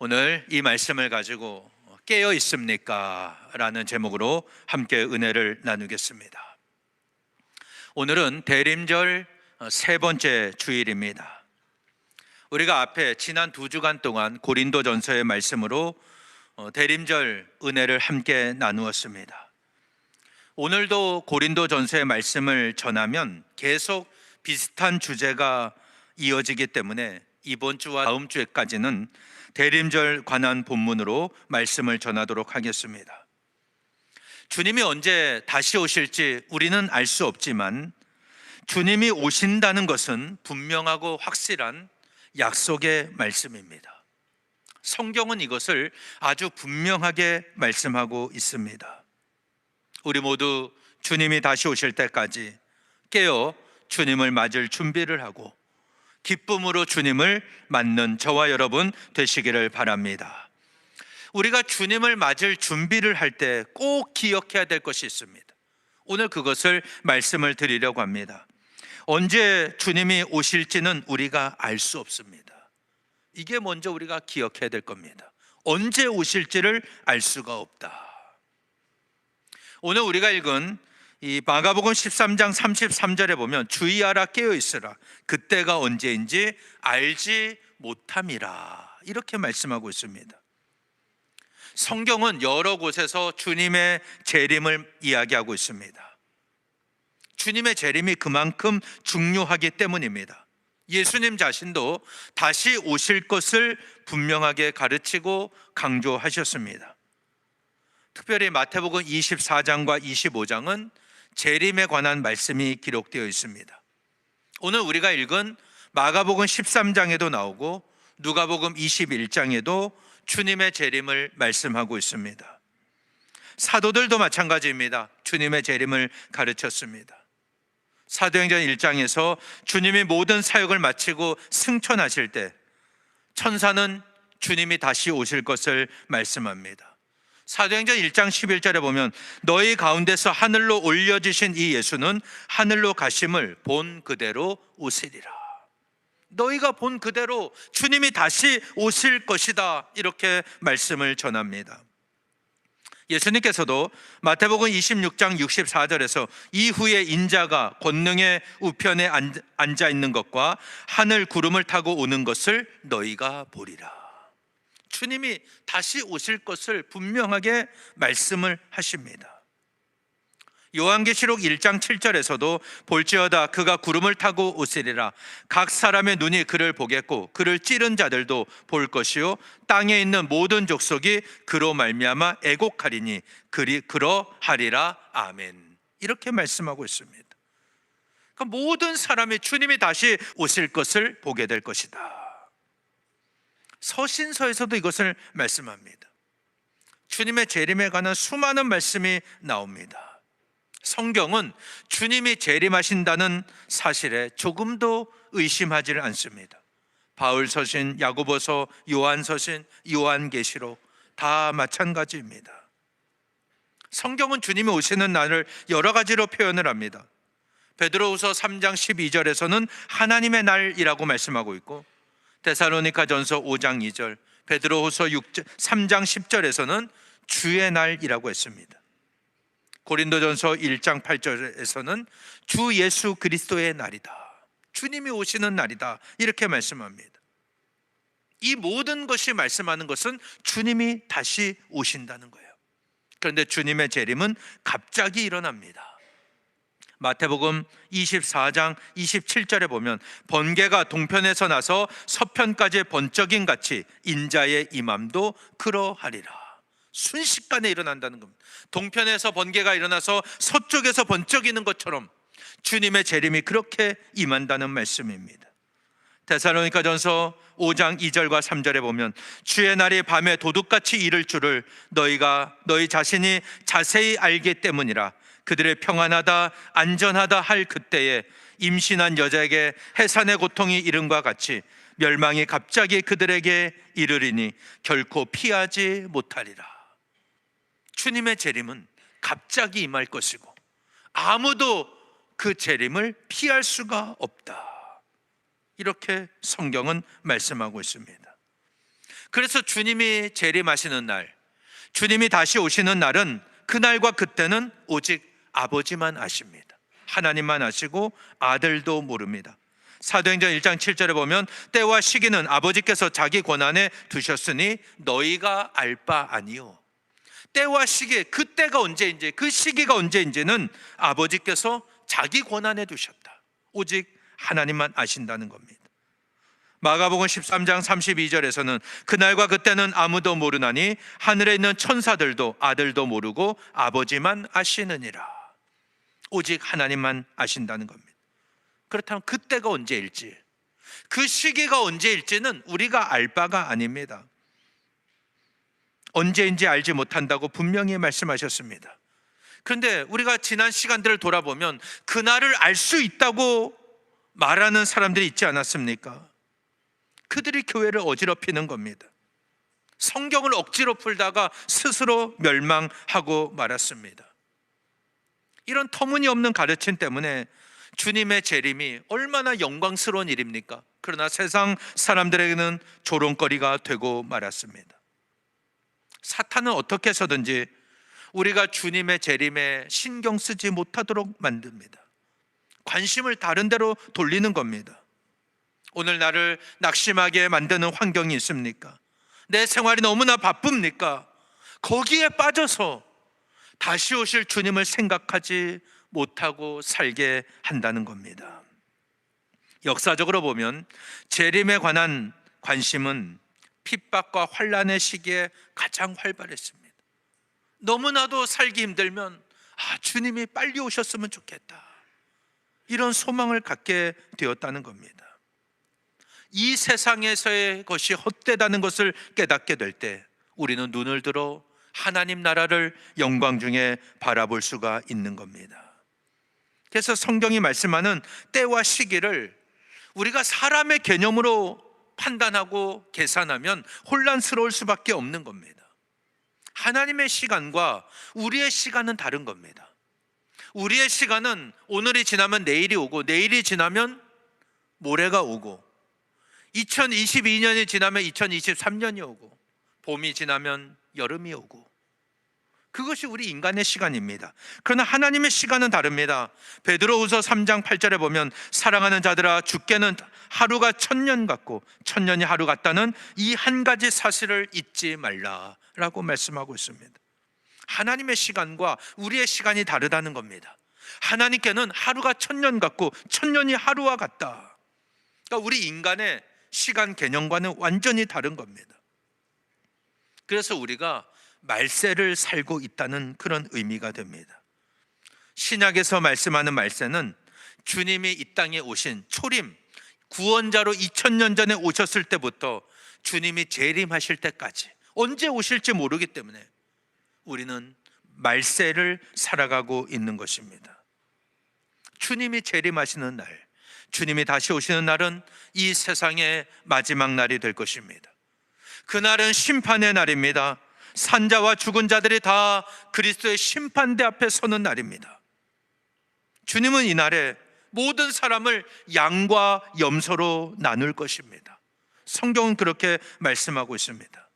오늘 이 말씀을 가지고 깨어 있습니까? 라는 제목으로 함께 은혜를 나누겠습니다. 오늘은 대림절 세 번째 주일입니다. 우리가 앞에 지난 2주간 동안 고린도전서의 말씀으로 대림절 은혜를 함께 나누었습니다. 오늘도 고린도전서의 말씀을 전하면 계속 비슷한 주제가 이어지기 때문에 이번 주와 다음 주에까지는 대림절 관한 본문으로 말씀을 전하도록 하겠습니다. 주님이 언제 다시 오실지 우리는 알 수 없지만 주님이 오신다는 것은 분명하고 확실한 약속의 말씀입니다. 성경은 이것을 아주 분명하게 말씀하고 있습니다. 우리 모두 주님이 다시 오실 때까지 깨어 주님을 맞을 준비를 하고 기쁨으로 주님을 맞는 저와 여러분 되시기를 바랍니다. 우리가 주님을 맞을 준비를 할 때 꼭 기억해야 될 것이 있습니다. 오늘 그것을 말씀을 드리려고 합니다. 언제 주님이 오실지는 우리가 알 수 없습니다. 이게 먼저 우리가 기억해야 될 겁니다. 언제 오실지를 알 수가 없다. 오늘 우리가 읽은 이 마가복음 13장 33절에 보면 주의하라 깨어 있으라 그때가 언제인지 알지 못함이라 이렇게 말씀하고 있습니다. 성경은 여러 곳에서 주님의 재림을 이야기하고 있습니다. 주님의 재림이 그만큼 중요하기 때문입니다. 예수님 자신도 다시 오실 것을 분명하게 가르치고 강조하셨습니다. 특별히 마태복음 24장과 25장은 재림에 관한 말씀이 기록되어 있습니다. 오늘 우리가 읽은 마가복음 13장에도 나오고 누가복음 21장에도 주님의 재림을 말씀하고 있습니다. 사도들도 마찬가지입니다. 주님의 재림을 가르쳤습니다. 사도행전 1장에서 주님이 모든 사역을 마치고 승천하실 때 천사는 주님이 다시 오실 것을 말씀합니다. 사도행전 1장 11절에 보면 너희 가운데서 하늘로 올려지신 이 예수는 하늘로 가심을 본 그대로 오시리라. 너희가 본 그대로 주님이 다시 오실 것이다 이렇게 말씀을 전합니다. 예수님께서도 마태복음 26장 64절에서 이후에 인자가 권능의 우편에 앉아 있는 것과 하늘 구름을 타고 오는 것을 너희가 보리라. 주님이 다시 오실 것을 분명하게 말씀을 하십니다. 요한계시록 1장 7절에서도 볼지어다 그가 구름을 타고 오시리라. 각 사람의 눈이 그를 보겠고 그를 찌른 자들도 볼 것이요 땅에 있는 모든 족속이 그로 말미암아 애곡하리니 그러하리라. 아멘. 이렇게 말씀하고 있습니다. 그러니까 모든 사람이 주님이 다시 오실 것을 보게 될 것이다. 서신서에서도 이것을 말씀합니다. 주님의 재림에 관한 수많은 말씀이 나옵니다. 성경은 주님이 재림하신다는 사실에 조금도 의심하지를 않습니다. 바울 서신, 야고보서, 요한 서신, 요한계시록 다 마찬가지입니다. 성경은 주님이 오시는 날을 여러 가지로 표현을 합니다. 베드로후서 3장 12절에서는 하나님의 날이라고 말씀하고 있고 데살로니가전서 5장 2절, 베드로후서 3장 10절에서는 주의 날이라고 했습니다. 고린도전서 1장 8절에서는 주 예수 그리스도의 날이다. 주님이 오시는 날이다. 이렇게 말씀합니다. 이 모든 것이 말씀하는 것은 주님이 다시 오신다는 거예요. 그런데 주님의 재림은 갑자기 일어납니다. 마태복음 24장 27절에 보면 번개가 동편에서 나서 서편까지 번쩍임 같이 인자의 임함도 그러하리라. 순식간에 일어난다는 겁니다. 동편에서 번개가 일어나서 서쪽에서 번쩍이는 것처럼 주님의 재림이 그렇게 임한다는 말씀입니다. 데살로니가전서 5장 2절과 3절에 보면 주의 날이 밤에 도둑같이 이를 줄을 너희 자신이 자세히 알기 때문이라. 그들의 평안하다 안전하다 할 그때에 임신한 여자에게 해산의 고통이 이름과 같이 멸망이 갑자기 그들에게 이르리니 결코 피하지 못하리라. 주님의 재림은 갑자기 임할 것이고 아무도 그 재림을 피할 수가 없다. 이렇게 성경은 말씀하고 있습니다. 그래서 주님이 재림하시는 날, 주님이 다시 오시는 날은 그날과 그때는 오직 아버지만 아십니다. 하나님만 아시고 아들도 모릅니다. 사도행전 1장 7절에 보면 때와 시기는 아버지께서 자기 권한에 두셨으니 너희가 알 바 아니요. 때와 시기, 그때가 언제인지, 그 시기가 언제인지는 아버지께서 자기 권한에 두셨다. 오직 하나님만 아신다는 겁니다. 마가복음 13장 32절에서는 그날과 그때는 아무도 모르나니 하늘에 있는 천사들도 아들도 모르고 아버지만 아시느니라. 오직 하나님만 아신다는 겁니다. 그렇다면 그때가 언제일지, 그 시기가 언제일지는 우리가 알 바가 아닙니다. 언제인지 알지 못한다고 분명히 말씀하셨습니다. 그런데 우리가 지난 시간들을 돌아보면 그날을 알 수 있다고 말하는 사람들이 있지 않았습니까? 그들이 교회를 어지럽히는 겁니다. 성경을 억지로 풀다가 스스로 멸망하고 말았습니다. 이런 터무니없는 가르침 때문에 주님의 재림이 얼마나 영광스러운 일입니까? 그러나 세상 사람들에게는 조롱거리가 되고 말았습니다. 사탄은 어떻게 해서든지 우리가 주님의 재림에 신경 쓰지 못하도록 만듭니다. 관심을 다른 데로 돌리는 겁니다. 오늘 나를 낙심하게 만드는 환경이 있습니까? 내 생활이 너무나 바쁩니까? 거기에 빠져서 다시 오실 주님을 생각하지 못하고 살게 한다는 겁니다. 역사적으로 보면 재림에 관한 관심은 핍박과 환난의 시기에 가장 활발했습니다. 너무나도 살기 힘들면 주님이 빨리 오셨으면 좋겠다, 이런 소망을 갖게 되었다는 겁니다. 이 세상에서의 것이 헛되다는 것을 깨닫게 될 때 우리는 눈을 들어 하나님 나라를 영광 중에 바라볼 수가 있는 겁니다. 그래서 성경이 말씀하는 때와 시기를 우리가 사람의 개념으로 판단하고 계산하면 혼란스러울 수밖에 없는 겁니다. 하나님의 시간과 우리의 시간은 다른 겁니다. 우리의 시간은 오늘이 지나면 내일이 오고, 내일이 지나면 모레가 오고, 2022년이 지나면 2023년이 오고, 봄이 지나면 여름이 오고, 그것이 우리 인간의 시간입니다. 그러나 하나님의 시간은 다릅니다. 베드로후서 3장 8절에 보면 사랑하는 자들아, 주께는 하루가 1000년 같고 1000년이 하루 같다는 이 한 가지 사실을 잊지 말라라고 말씀하고 있습니다. 하나님의 시간과 우리의 시간이 다르다는 겁니다. 하나님께는 하루가 1000년 같고 1000년이 하루와 같다. 그러니까 우리 인간의 시간 개념과는 완전히 다른 겁니다. 그래서 우리가 말세를 살고 있다는 그런 의미가 됩니다. 신약에서 말씀하는 말세는 주님이 이 땅에 오신 초림, 구원자로 2000년 전에 오셨을 때부터 주님이 재림하실 때까지, 언제 오실지 모르기 때문에 우리는 말세를 살아가고 있는 것입니다. 주님이 재림하시는 날, 주님이 다시 오시는 날은 이 세상의 마지막 날이 될 것입니다. 그날은 심판의 날입니다. 산자와 죽은 자들이 다 그리스도의 심판대 앞에 서는 날입니다. 주님은 이날에 모든 사람을 양과 염소로 나눌 것입니다. 성경은 그렇게 말씀하고 있습니다.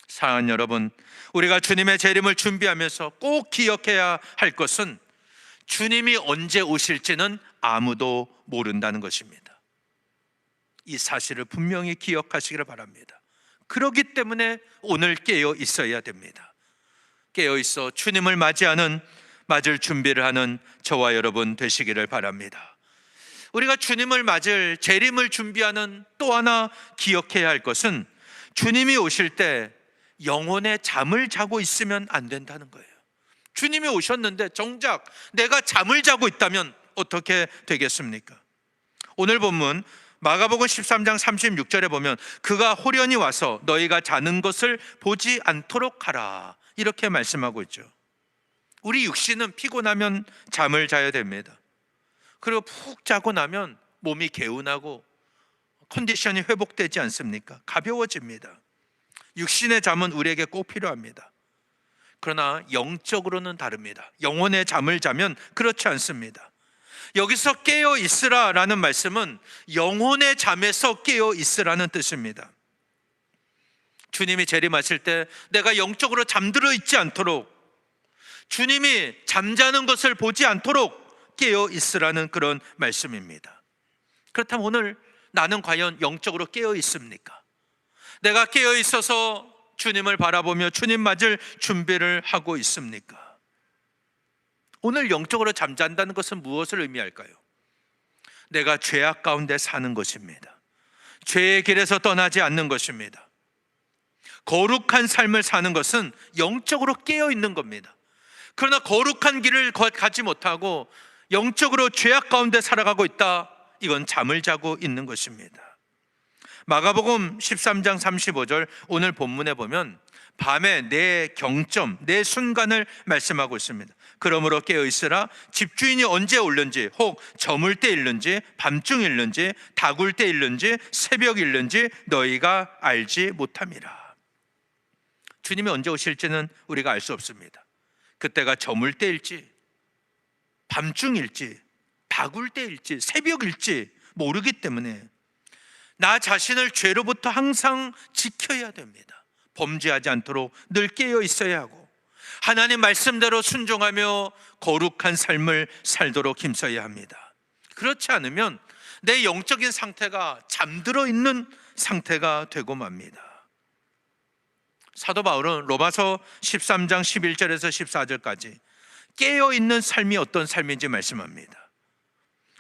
사랑하는 여러분, 우리가 주님의 재림을 준비하면서 꼭 기억해야 할 것은 주님이 언제 오실지는 아무도 모른다는 것입니다. 이 사실을 분명히 기억하시기를 바랍니다. 그렇기 때문에 오늘 깨어 있어야 됩니다. 깨어 있어 주님을 맞을 준비를 하는 저와 여러분 되시기를 바랍니다. 우리가 주님을 맞을 재림을 준비하는 또 하나 기억해야 할 것은 주님이 오실 때 영혼의 잠을 자고 있으면 안 된다는 거예요. 주님이 오셨는데 정작 내가 잠을 자고 있다면 어떻게 되겠습니까? 오늘 본문 마가복음 13장 36절에 보면 그가 호련히 와서 너희가 자는 것을 보지 않도록 하라, 이렇게 말씀하고 있죠. 우리 육신은 피곤하면 잠을 자야 됩니다. 그리고 푹 자고 나면 몸이 개운하고 컨디션이 회복되지 않습니까? 가벼워집니다. 육신의 잠은 우리에게 꼭 필요합니다. 그러나 영적으로는 다릅니다. 영혼의 잠을 자면 그렇지 않습니다. 여기서 깨어 있으라라는 말씀은 영혼의 잠에서 깨어 있으라는 뜻입니다. 주님이 재림하실 때 내가 영적으로 잠들어 있지 않도록, 주님이 잠자는 것을 보지 않도록 깨어 있으라는 그런 말씀입니다. 그렇다면 오늘 나는 과연 영적으로 깨어 있습니까? 내가 깨어 있어서 주님을 바라보며 주님 맞을 준비를 하고 있습니까? 오늘 영적으로 잠잔다는 것은 무엇을 의미할까요? 내가 죄악 가운데 사는 것입니다. 죄의 길에서 떠나지 않는 것입니다. 거룩한 삶을 사는 것은 영적으로 깨어 있는 겁니다. 그러나 거룩한 길을 가지 못하고 영적으로 죄악 가운데 살아가고 있다, 이건 잠을 자고 있는 것입니다. 마가복음 13장 35절 오늘 본문에 보면 밤에 내 경점, 내 순간을 말씀하고 있습니다. 그러므로 깨어있으라. 집주인이 언제 올는지, 혹 저물 때 일는지, 밤중 일는지, 다굴 때 일는지, 새벽 일는지 너희가 알지 못함이라. 주님이 언제 오실지는 우리가 알 수 없습니다. 그때가 저물 때일지, 밤중일지, 다굴 때일지, 새벽일지 모르기 때문에 나 자신을 죄로부터 항상 지켜야 됩니다. 범죄하지 않도록 늘 깨어 있어야 하고 하나님 말씀대로 순종하며 거룩한 삶을 살도록 힘써야 합니다. 그렇지 않으면 내 영적인 상태가 잠들어 있는 상태가 되고 맙니다. 사도 바울은 로마서 13장 11절에서 14절까지 깨어있는 삶이 어떤 삶인지 말씀합니다.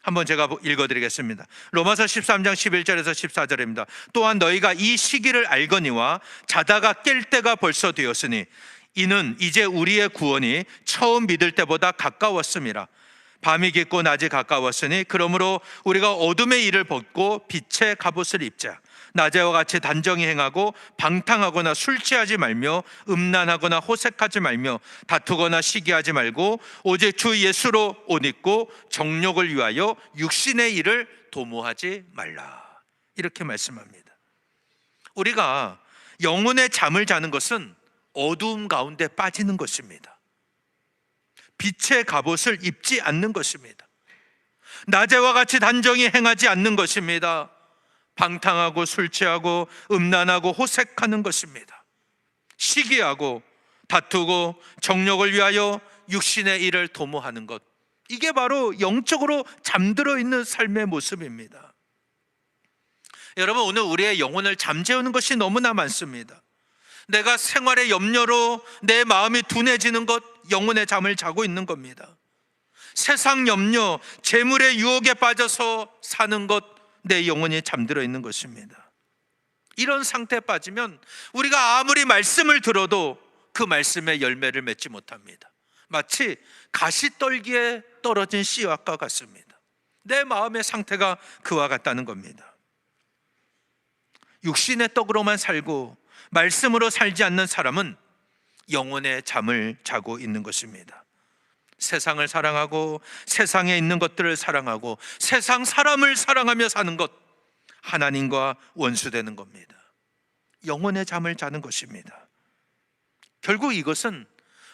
한번 제가 읽어드리겠습니다. 로마서 13장 11절에서 14절입니다. 또한 너희가 이 시기를 알거니와 자다가 깰 때가 벌써 되었으니 이는 이제 우리의 구원이 처음 믿을 때보다 가까웠음이라. 밤이 깊고 낮이 가까웠으니 그러므로 우리가 어둠의 일을 벗고 빛의 갑옷을 입자. 낮에와 같이 단정히 행하고 방탕하거나 술 취하지 말며 음란하거나 호색하지 말며 다투거나 시기하지 말고 오직 주 예수로 옷 입고 정욕을 위하여 육신의 일을 도모하지 말라. 이렇게 말씀합니다. 우리가 영혼의 잠을 자는 것은 어두움 가운데 빠지는 것입니다. 빛의 갑옷을 입지 않는 것입니다. 낮에와 같이 단정히 행하지 않는 것입니다. 방탕하고 술 취하고 음란하고 호색하는 것입니다. 시기하고 다투고 정욕을 위하여 육신의 일을 도모하는 것, 이게 바로 영적으로 잠들어 있는 삶의 모습입니다. 여러분, 오늘 우리의 영혼을 잠재우는 것이 너무나 많습니다. 내가 생활의 염려로 내 마음이 둔해지는 것, 영혼의 잠을 자고 있는 겁니다. 세상 염려, 재물의 유혹에 빠져서 사는 것, 내 영혼이 잠들어 있는 것입니다. 이런 상태에 빠지면 우리가 아무리 말씀을 들어도 그 말씀의 열매를 맺지 못합니다. 마치 가시떨기에 떨어진 씨앗과 같습니다. 내 마음의 상태가 그와 같다는 겁니다. 육신의 떡으로만 살고 말씀으로 살지 않는 사람은 영혼의 잠을 자고 있는 것입니다. 세상을 사랑하고 세상에 있는 것들을 사랑하고 세상 사람을 사랑하며 사는 것, 하나님과 원수되는 겁니다. 영혼의 잠을 자는 것입니다. 결국 이것은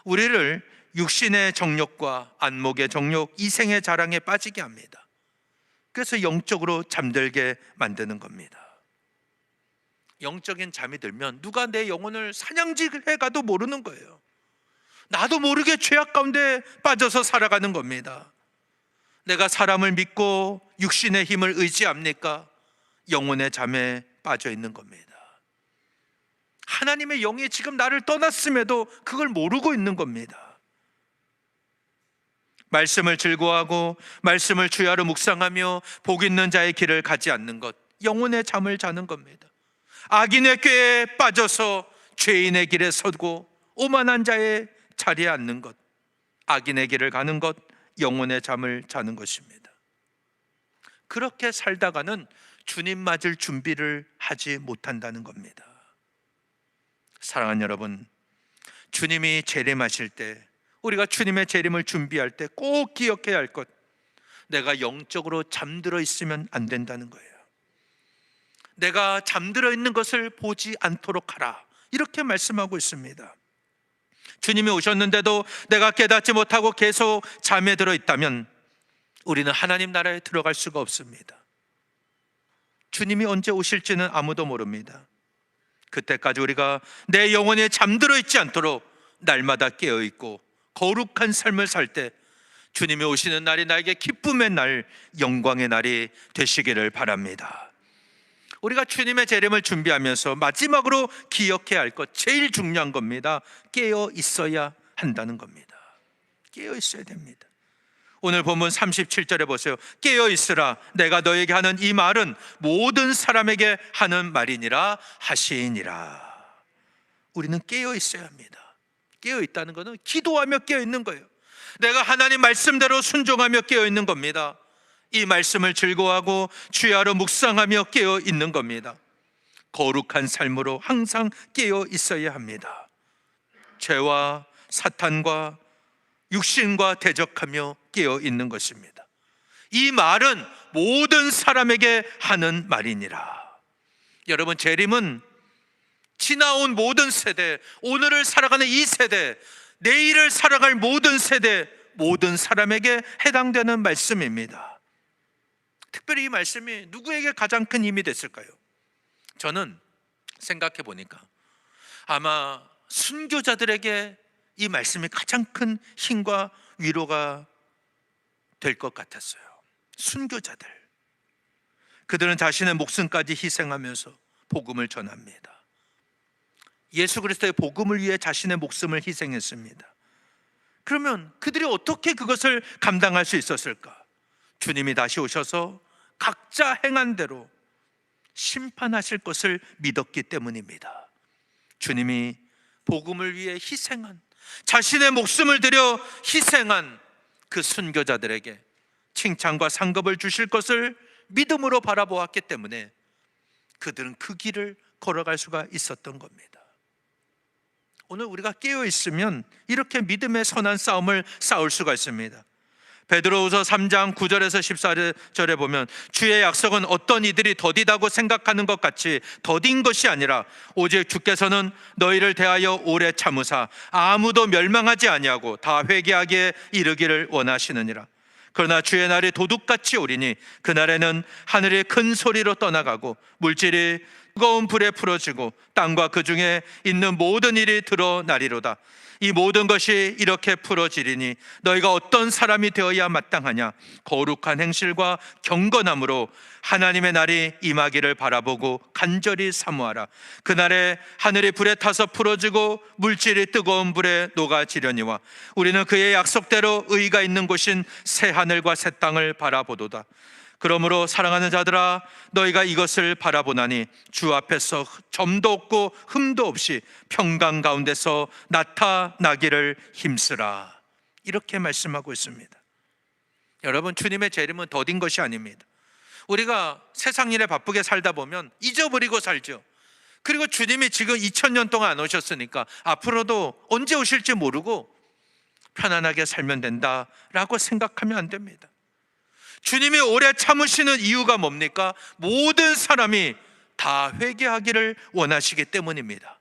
우리를 육신의 정욕과 안목의 정욕, 이생의 자랑에 빠지게 합니다. 그래서 영적으로 잠들게 만드는 겁니다. 영적인 잠이 들면 누가 내 영혼을 사냥질해 가도 모르는 거예요. 나도 모르게 죄악 가운데 빠져서 살아가는 겁니다. 내가 사람을 믿고 육신의 힘을 의지합니까? 영혼의 잠에 빠져 있는 겁니다. 하나님의 영이 지금 나를 떠났음에도 그걸 모르고 있는 겁니다. 말씀을 즐거워하고 말씀을 주야로 묵상하며 복 있는 자의 길을 가지 않는 것, 영혼의 잠을 자는 겁니다. 악인의 꾀에 빠져서 죄인의 길에 서고 오만한 자의 자리에 앉는 것, 악인의 길을 가는 것, 영혼의 잠을 자는 것입니다. 그렇게 살다가는 주님 맞을 준비를 하지 못한다는 겁니다. 사랑하는 여러분, 주님이 재림하실 때, 우리가 주님의 재림을 준비할 때 꼭 기억해야 할 것, 내가 영적으로 잠들어 있으면 안 된다는 거예요. 내가 잠들어 있는 것을 보지 않도록 하라, 이렇게 말씀하고 있습니다. 주님이 오셨는데도 내가 깨닫지 못하고 계속 잠에 들어 있다면 우리는 하나님 나라에 들어갈 수가 없습니다. 주님이 언제 오실지는 아무도 모릅니다. 그때까지 우리가 내 영혼에 잠들어 있지 않도록 날마다 깨어 있고 거룩한 삶을 살 때 주님이 오시는 날이 나에게 기쁨의 날, 영광의 날이 되시기를 바랍니다. 우리가 주님의 재림을 준비하면서 마지막으로 기억해야 할 것, 제일 중요한 겁니다. 깨어 있어야 한다는 겁니다. 깨어 있어야 됩니다. 오늘 본문 37절에 보세요. 깨어 있으라, 내가 너에게 하는 이 말은 모든 사람에게 하는 말이니라 하시니라. 우리는 깨어 있어야 합니다. 깨어 있다는 것은 기도하며 깨어 있는 거예요. 내가 하나님 말씀대로 순종하며 깨어 있는 겁니다. 이 말씀을 즐거워하고 주야로 묵상하며 깨어 있는 겁니다. 거룩한 삶으로 항상 깨어 있어야 합니다. 죄와 사탄과 육신과 대적하며 깨어 있는 것입니다. 이 말은 모든 사람에게 하는 말이니라. 여러분, 재림은 지나온 모든 세대, 오늘을 살아가는 이 세대, 내일을 살아갈 모든 세대, 모든 사람에게 해당되는 말씀입니다. 특별히 이 말씀이 누구에게 가장 큰 힘이 됐을까요? 저는 생각해 보니까 아마 순교자들에게 이 말씀이 가장 큰 힘과 위로가 될 것 같았어요. 순교자들, 그들은 자신의 목숨까지 희생하면서 복음을 전합니다. 예수 그리스도의 복음을 위해 자신의 목숨을 희생했습니다. 그러면 그들이 어떻게 그것을 감당할 수 있었을까? 주님이 다시 오셔서 각자 행한 대로 심판하실 것을 믿었기 때문입니다. 주님이 복음을 위해 희생한, 자신의 목숨을 들여 희생한 그 순교자들에게 칭찬과 상급을 주실 것을 믿음으로 바라보았기 때문에 그들은 그 길을 걸어갈 수가 있었던 겁니다. 오늘 우리가 깨어 있으면 이렇게 믿음의 선한 싸움을 싸울 수가 있습니다. 베드로후서 3장 9절에서 14절에 보면 주의 약속은 어떤 이들이 더디다고 생각하는 것 같이 더딘 것이 아니라 오직 주께서는 너희를 대하여 오래 참으사 아무도 멸망하지 아니하고 다 회개하기에 이르기를 원하시느니라. 그러나 주의 날이 도둑같이 오리니 그날에는 하늘이 큰 소리로 떠나가고 물질이 뜨거운 불에 풀어지고 땅과 그 중에 있는 모든 일이 드러나리로다. 이 모든 것이 이렇게 풀어지리니 너희가 어떤 사람이 되어야 마땅하냐? 거룩한 행실과 경건함으로 하나님의 날이 임하기를 바라보고 간절히 사모하라. 그날에 하늘이 불에 타서 풀어지고 물질이 뜨거운 불에 녹아지려니와 우리는 그의 약속대로 의가 있는 곳인 새 하늘과 새 땅을 바라보도다. 그러므로 사랑하는 자들아, 너희가 이것을 바라보나니 주 앞에서 점도 없고 흠도 없이 평강 가운데서 나타나기를 힘쓰라. 이렇게 말씀하고 있습니다. 여러분, 주님의 재림은 더딘 것이 아닙니다. 우리가 세상 일에 바쁘게 살다 보면 잊어버리고 살죠. 그리고 주님이 지금 2000년 동안 안 오셨으니까 앞으로도 언제 오실지 모르고 편안하게 살면 된다라고 생각하면 안 됩니다. 주님이 오래 참으시는 이유가 뭡니까? 모든 사람이 다 회개하기를 원하시기 때문입니다.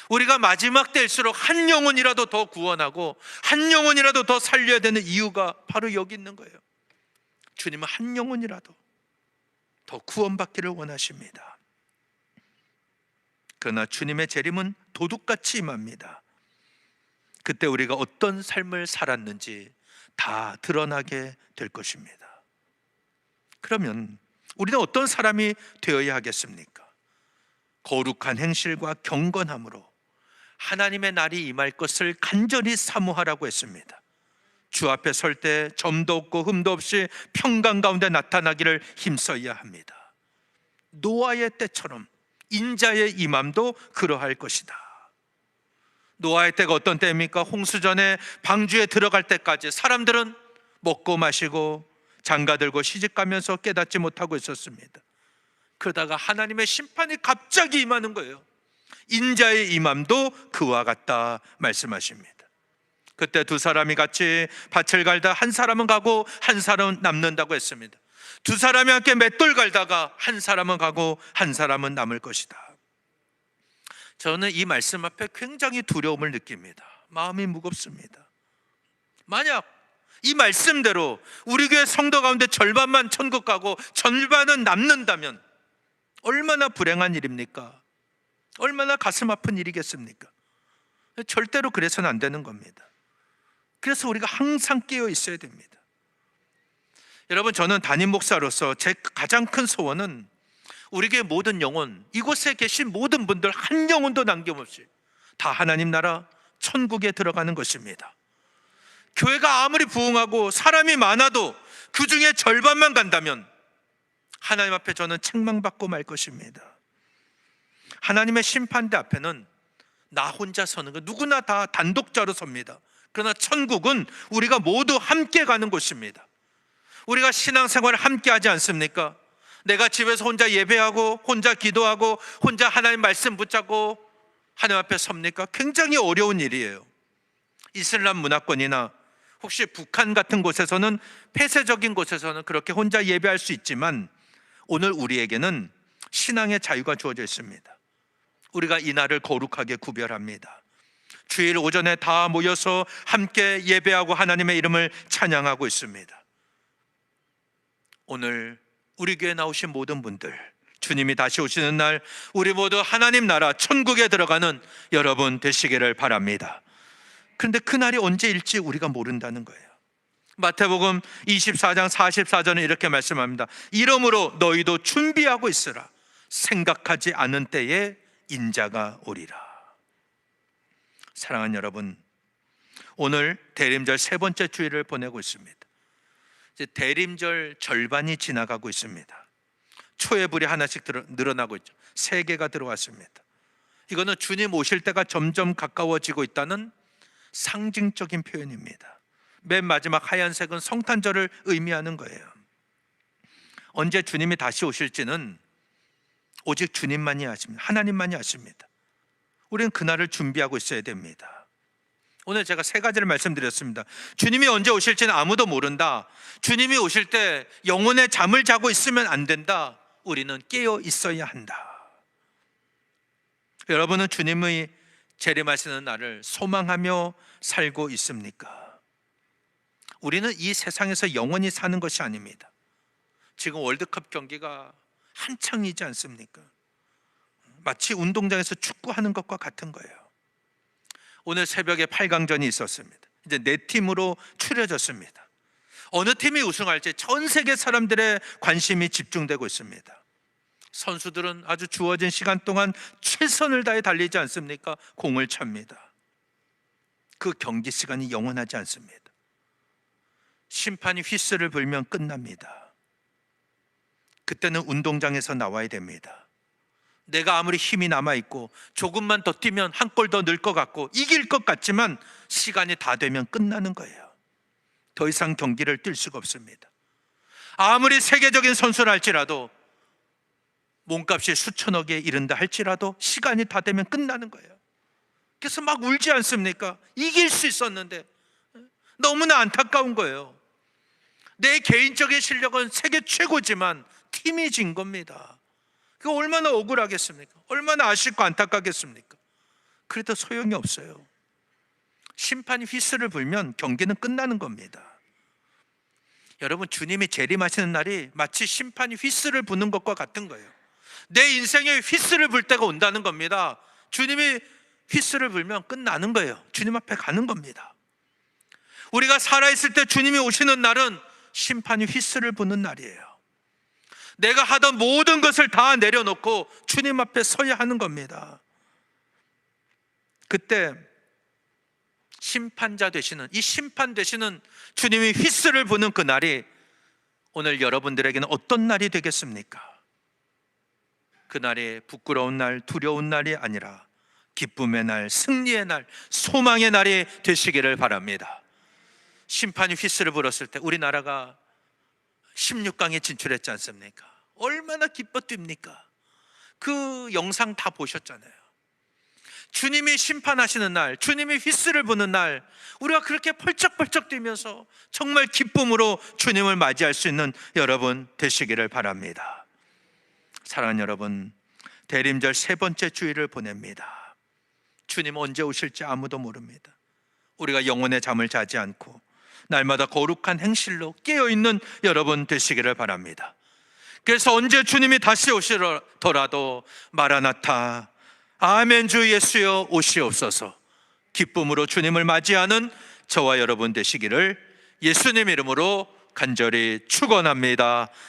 우리가 마지막 때일수록 한 영혼이라도 더 구원하고 한 영혼이라도 더 살려야 되는 이유가 바로 여기 있는 거예요. 주님은 한 영혼이라도 더 구원받기를 원하십니다. 그러나 주님의 재림은 도둑같이 임합니다. 그때 우리가 어떤 삶을 살았는지 다 드러나게 될 것입니다. 그러면 우리는 어떤 사람이 되어야 하겠습니까? 거룩한 행실과 경건함으로 하나님의 날이 임할 것을 간절히 사모하라고 했습니다. 주 앞에 설 때 점도 없고 흠도 없이 평강 가운데 나타나기를 힘써야 합니다. 노아의 때처럼 인자의 임함도 그러할 것이다. 노아의 때가 어떤 때입니까? 홍수전에 방주에 들어갈 때까지 사람들은 먹고 마시고 장가들고 시집가면서 깨닫지 못하고 있었습니다. 그러다가 하나님의 심판이 갑자기 임하는 거예요. 인자의 임함도 그와 같다 말씀하십니다. 그때 두 사람이 같이 밭을 갈다 한 사람은 가고 한 사람은 남는다고 했습니다. 두 사람이 함께 맷돌 갈다가 한 사람은 가고 한 사람은 남을 것이다. 저는 이 말씀 앞에 굉장히 두려움을 느낍니다. 마음이 무겁습니다. 만약 이 말씀대로 우리 교회 성도 가운데 절반만 천국 가고 절반은 남는다면 얼마나 불행한 일입니까? 얼마나 가슴 아픈 일이겠습니까? 절대로 그래서는 안 되는 겁니다. 그래서 우리가 항상 깨어 있어야 됩니다. 여러분, 저는 담임 목사로서 제 가장 큰 소원은 우리 교회 모든 영혼, 이곳에 계신 모든 분들 한 영혼도 남김없이 다 하나님 나라 천국에 들어가는 것입니다. 교회가 아무리 부흥하고 사람이 많아도 그 중에 절반만 간다면 하나님 앞에 저는 책망받고 말 것입니다. 하나님의 심판대 앞에는 나 혼자 서는 거, 누구나 다 단독자로 섭니다. 그러나 천국은 우리가 모두 함께 가는 곳입니다. 우리가 신앙생활을 함께 하지 않습니까? 내가 집에서 혼자 예배하고 혼자 기도하고 혼자 하나님 말씀 붙잡고 하나님 앞에 섭니까? 굉장히 어려운 일이에요. 이슬람 문화권이나 혹시 북한 같은 곳에서는, 폐쇄적인 곳에서는 그렇게 혼자 예배할 수 있지만 오늘 우리에게는 신앙의 자유가 주어져 있습니다. 우리가 이날을 거룩하게 구별합니다. 주일 오전에 다 모여서 함께 예배하고 하나님의 이름을 찬양하고 있습니다. 오늘 우리 교회에 나오신 모든 분들, 주님이 다시 오시는 날 우리 모두 하나님 나라 천국에 들어가는 여러분 되시기를 바랍니다. 그런데 그날이 언제일지 우리가 모른다는 거예요. 마태복음 24장 44절은 이렇게 말씀합니다. 이러므로 너희도 준비하고 있으라. 생각하지 않은 때에 인자가 오리라. 사랑하는 여러분, 오늘 대림절 세 번째 주일을 보내고 있습니다. 이제 대림절 절반이 지나가고 있습니다. 초의 불이 하나씩 늘어나고 있죠. 3개가 들어왔습니다. 이거는 주님 오실 때가 점점 가까워지고 있다는 상징적인 표현입니다. 맨 마지막 하얀색은 성탄절을 의미하는 거예요. 언제 주님이 다시 오실지는 오직 주님만이 아십니다. 하나님만이 아십니다. 우리는 그날을 준비하고 있어야 됩니다. 오늘 제가 3가지를 말씀드렸습니다. 주님이 언제 오실지는 아무도 모른다. 주님이 오실 때 영혼의 잠을 자고 있으면 안 된다. 우리는 깨어 있어야 한다. 여러분은 주님의 재림하시는 날을 소망하며 살고 있습니까? 우리는 이 세상에서 영원히 사는 것이 아닙니다. 지금 월드컵 경기가 한창이지 않습니까? 마치 운동장에서 축구하는 것과 같은 거예요. 오늘 새벽에 8강전이 있었습니다. 이제 4팀으로 추려졌습니다. 어느 팀이 우승할지 전 세계 사람들의 관심이 집중되고 있습니다. 선수들은 아주 주어진 시간 동안 최선을 다해 달리지 않습니까? 공을 찹니다. 그 경기 시간이 영원하지 않습니다. 심판이 휘슬을 불면 끝납니다. 그때는 운동장에서 나와야 됩니다. 내가 아무리 힘이 남아있고 조금만 더 뛰면 한 골 더 넣을 것 같고 이길 것 같지만 시간이 다 되면 끝나는 거예요. 더 이상 경기를 뛸 수가 없습니다. 아무리 세계적인 선수라 할지라도, 몸값이 수천억에 이른다 할지라도 시간이 다 되면 끝나는 거예요. 그래서 막 울지 않습니까? 이길 수 있었는데. 너무나 안타까운 거예요. 내 개인적인 실력은 세계 최고지만 팀이 진 겁니다. 그거 얼마나 억울하겠습니까? 얼마나 아쉽고 안타깝겠습니까? 그래도 소용이 없어요. 심판이 휘슬을 불면 경기는 끝나는 겁니다. 여러분, 주님이 재림하시는 날이 마치 심판이 휘슬을 부는 것과 같은 거예요. 내 인생에 휘슬을 불 때가 온다는 겁니다. 주님이 휘슬을 불면 끝나는 거예요. 주님 앞에 가는 겁니다. 우리가 살아있을 때 주님이 오시는 날은 심판이 휘슬을 부는 날이에요. 내가 하던 모든 것을 다 내려놓고 주님 앞에 서야 하는 겁니다. 그때 심판자 되시는, 이 심판 되시는 주님이 휘슬을 부는 그 날이 오늘 여러분들에게는 어떤 날이 되겠습니까? 그날이 부끄러운 날, 두려운 날이 아니라 기쁨의 날, 승리의 날, 소망의 날이 되시기를 바랍니다. 심판이 휘슬을 불었을 때 우리나라가 16강에 진출했지 않습니까? 얼마나 기뻐 뜁니까? 그 영상 다 보셨잖아요. 주님이 심판하시는 날, 주님이 휘슬을 부는 날, 우리가 그렇게 펄쩍펄쩍 뛰면서 정말 기쁨으로 주님을 맞이할 수 있는 여러분 되시기를 바랍니다. 사랑하는 여러분, 대림절 세 번째 주일을 보냅니다. 주님 언제 오실지 아무도 모릅니다. 우리가 영혼의 잠을 자지 않고 날마다 거룩한 행실로 깨어있는 여러분 되시기를 바랍니다. 그래서 언제 주님이 다시 오시더라도 마라나타, 아멘 주 예수여 오시옵소서. 기쁨으로 주님을 맞이하는 저와 여러분 되시기를 예수님 이름으로 간절히 축원합니다.